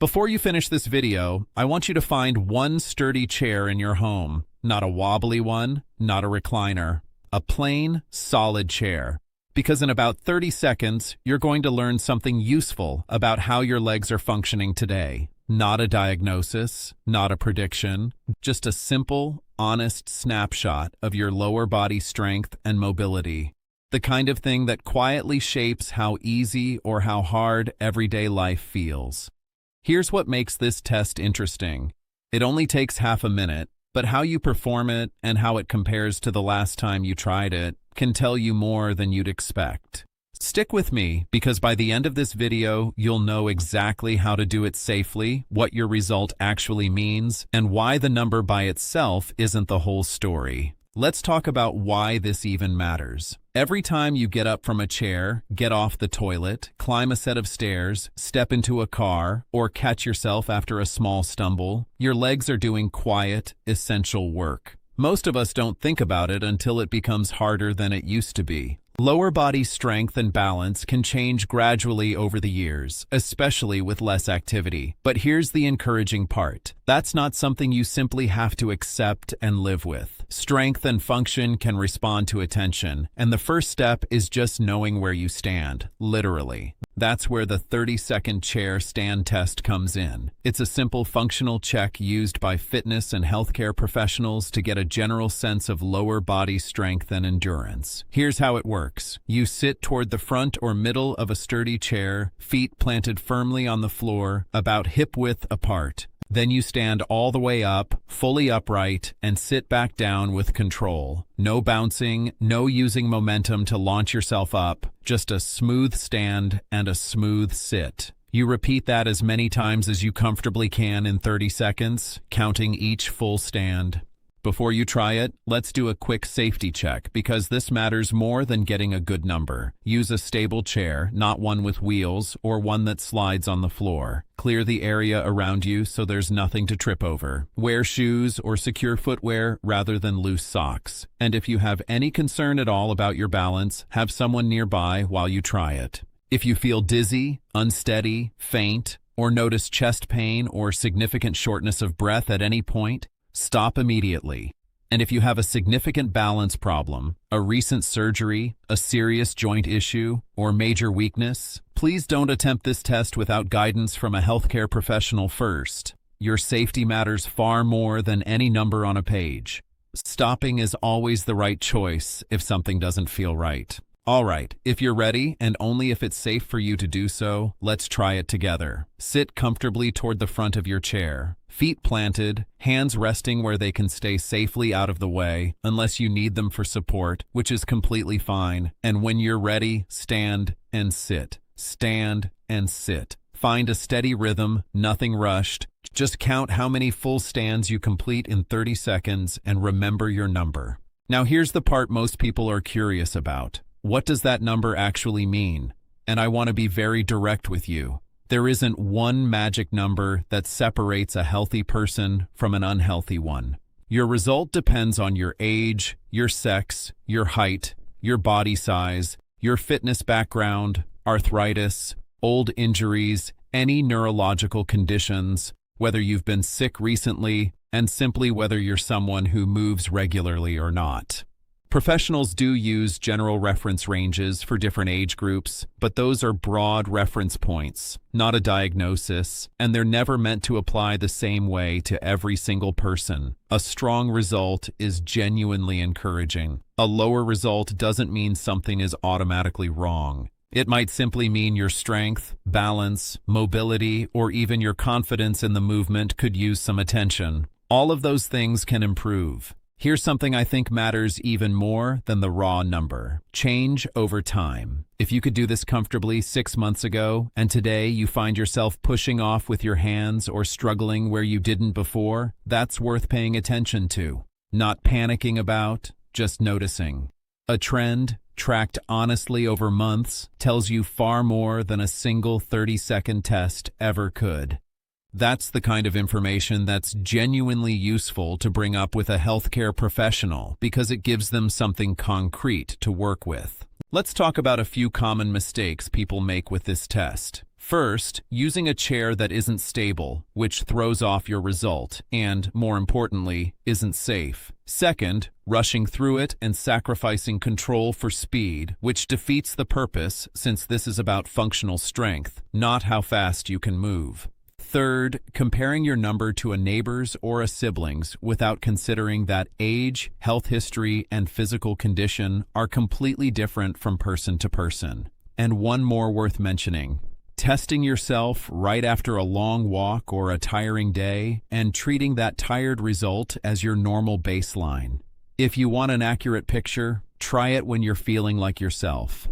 Before you finish this video, I want you to find one sturdy chair in your home. Not a wobbly one, not a recliner. A plain, solid chair. Because in about 30 seconds, you're going to learn something useful about how your legs are functioning today. Not a diagnosis, not a prediction, just a simple, honest snapshot of your lower body strength and mobility. The kind of thing that quietly shapes how easy or how hard everyday life feels. Here's what makes this test interesting. It only takes half a minute, but how you perform it and how it compares to the last time you tried it can tell you more than you'd expect. Stick with me, because by the end of this video, you'll know exactly how to do it safely, what your result actually means, and why the number by itself isn't the whole story. Let's talk about why this even matters. Every time you get up from a chair, get off the toilet, climb a set of stairs, step into a car, or catch yourself after a small stumble, your legs are doing quiet, essential work. Most of us don't think about it until it becomes harder than it used to be. Lower body strength and balance can change gradually over the years, especially with less activity. But here's the encouraging part. That's not something you simply have to accept and live with. Strength and function can respond to attention, and the first step is just knowing where you stand, literally. That's where the 30-second chair stand test comes in. It's a simple functional check used by fitness and healthcare professionals to get a general sense of lower body strength and endurance. Here's how it works. You sit toward the front or middle of a sturdy chair, feet planted firmly on the floor, about hip-width apart. Then you stand all the way up, fully upright, and sit back down with control. No bouncing, no using momentum to launch yourself up, just a smooth stand and a smooth sit. You repeat that as many times as you comfortably can in 30 seconds, counting each full stand. Before you try it, let's do a quick safety check, because this matters more than getting a good number. Use a stable chair, not one with wheels or one that slides on the floor. Clear the area around you so there's nothing to trip over. Wear shoes or secure footwear rather than loose socks. And if you have any concern at all about your balance, have someone nearby while you try it. If you feel dizzy, unsteady, faint, or notice chest pain or significant shortness of breath at any point, stop immediately. And if you have a significant balance problem, a recent surgery, a serious joint issue, or major weakness, please don't attempt this test without guidance from a healthcare professional first. Your safety matters far more than any number on a page. Stopping is always the right choice if something doesn't feel right. All right, if you're ready, and only if it's safe for you to do so, let's try it together. Sit comfortably toward the front of your chair, feet planted, hands resting where they can stay safely out of the way, unless you need them for support, which is completely fine. And when you're ready, stand and sit. Stand and sit. Find a steady rhythm, nothing rushed. Just count how many full stands you complete in 30 seconds and remember your number. Now here's the part most people are curious about. What does that number actually mean? And I want to be very direct with you. There isn't one magic number that separates a healthy person from an unhealthy one. Your result depends on your age, your sex, your height, your body size, your fitness background, arthritis, old injuries, any neurological conditions, whether you've been sick recently, and simply whether you're someone who moves regularly or not. Professionals do use general reference ranges for different age groups, but those are broad reference points, not a diagnosis, and they're never meant to apply the same way to every single person. A strong result is genuinely encouraging. A lower result doesn't mean something is automatically wrong. It might simply mean your strength, balance, mobility, or even your confidence in the movement could use some attention. All of those things can improve. Here's something I think matters even more than the raw number. Change over time. If you could do this comfortably 6 months ago, and today you find yourself pushing off with your hands or struggling where you didn't before, that's worth paying attention to. Not panicking about, just noticing. A trend, tracked honestly over months, tells you far more than a single 30-second test ever could. That's the kind of information that's genuinely useful to bring up with a healthcare professional because it gives them something concrete to work with. Let's talk about a few common mistakes people make with this test. First, using a chair that isn't stable, which throws off your result and, more importantly, isn't safe. Second, rushing through it and sacrificing control for speed, which defeats the purpose since this is about functional strength, not how fast you can move. Third, comparing your number to a neighbor's or a sibling's without considering that age, health history, and physical condition are completely different from person to person. And one more worth mentioning. Testing yourself right after a long walk or a tiring day and treating that tired result as your normal baseline. If you want an accurate picture, try it when you're feeling like yourself.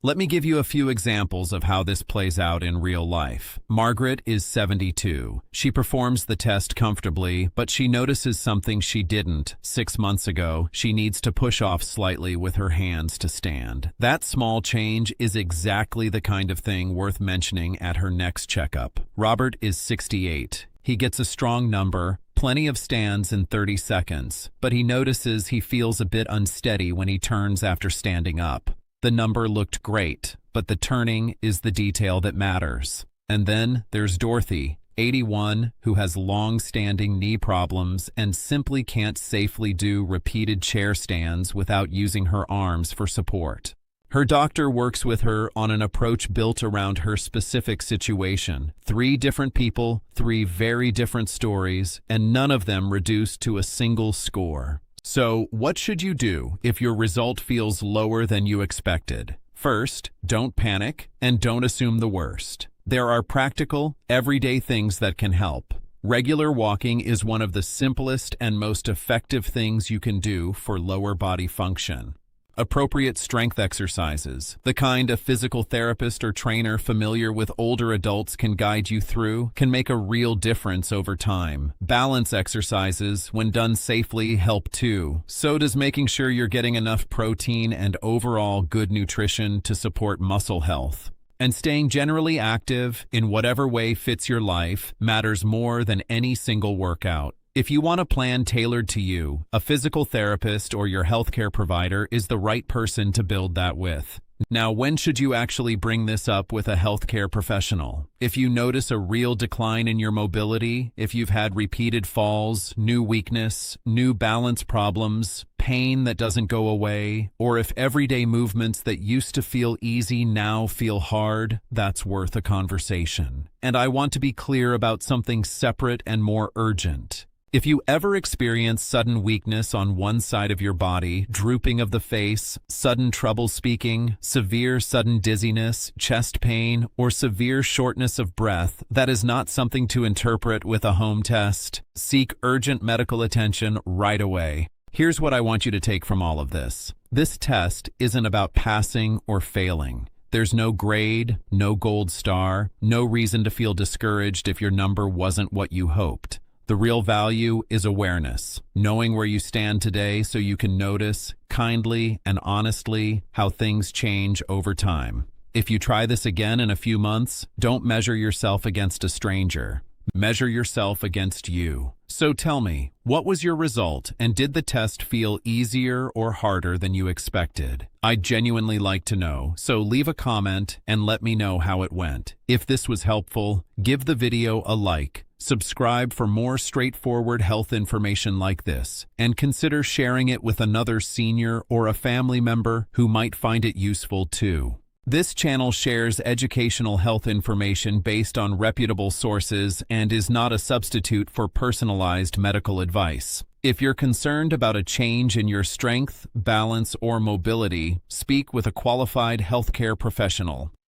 Let me give you a few examples of how this plays out in real life. Margaret is 72. She performs the test comfortably, but she notices something she didn't 6 months ago. She needs to push off slightly with her hands to stand. That small change is exactly the kind of thing worth mentioning at her next checkup. Robert is 68. He gets a strong number, plenty of stands in 30 seconds, but he notices he feels a bit unsteady when he turns after standing up. The number looked great, but the turning is the detail that matters. And then there's Dorothy, 81, who has long-standing knee problems and simply can't safely do repeated chair stands without using her arms for support. Her doctor works with her on an approach built around her specific situation. 3 different people, 3 very different stories, and none of them reduced to a single score. So, what should you do if your result feels lower than you expected? First, don't panic and don't assume the worst. There are practical, everyday things that can help. Regular walking is one of the simplest and most effective things you can do for lower body function. Appropriate strength exercises, the kind a physical therapist or trainer familiar with older adults can guide you through, can make a real difference over time. Balance exercises, when done safely, help too. So does making sure you're getting enough protein and overall good nutrition to support muscle health. And staying generally active, in whatever way fits your life, matters more than any single workout. If you want a plan tailored to you, a physical therapist or your healthcare provider is the right person to build that with. Now, when should you actually bring this up with a healthcare professional? If you notice a real decline in your mobility, if you've had repeated falls, new weakness, new balance problems, pain that doesn't go away, or if everyday movements that used to feel easy now feel hard, that's worth a conversation. And I want to be clear about something separate and more urgent. If you ever experience sudden weakness on one side of your body, drooping of the face, sudden trouble speaking, severe sudden dizziness, chest pain, or severe shortness of breath, that is not something to interpret with a home test. Seek urgent medical attention right away. Here's what I want you to take from all of this. This test isn't about passing or failing. There's no grade, no gold star, no reason to feel discouraged if your number wasn't what you hoped. The real value is awareness, knowing where you stand today so you can notice, kindly and honestly, how things change over time. If you try this again in a few months, don't measure yourself against a stranger. Measure yourself against you. So tell me, what was your result, and did the test feel easier or harder than you expected? I'd genuinely like to know, so leave a comment and let me know how it went. If this was helpful, give the video a like. Subscribe for more straightforward health information like this, and consider sharing it with another senior or a family member who might find it useful too. This channel shares educational health information based on reputable sources and is not a substitute for personalized medical advice. If you're concerned about a change in your strength, balance, or mobility, speak with a qualified healthcare professional.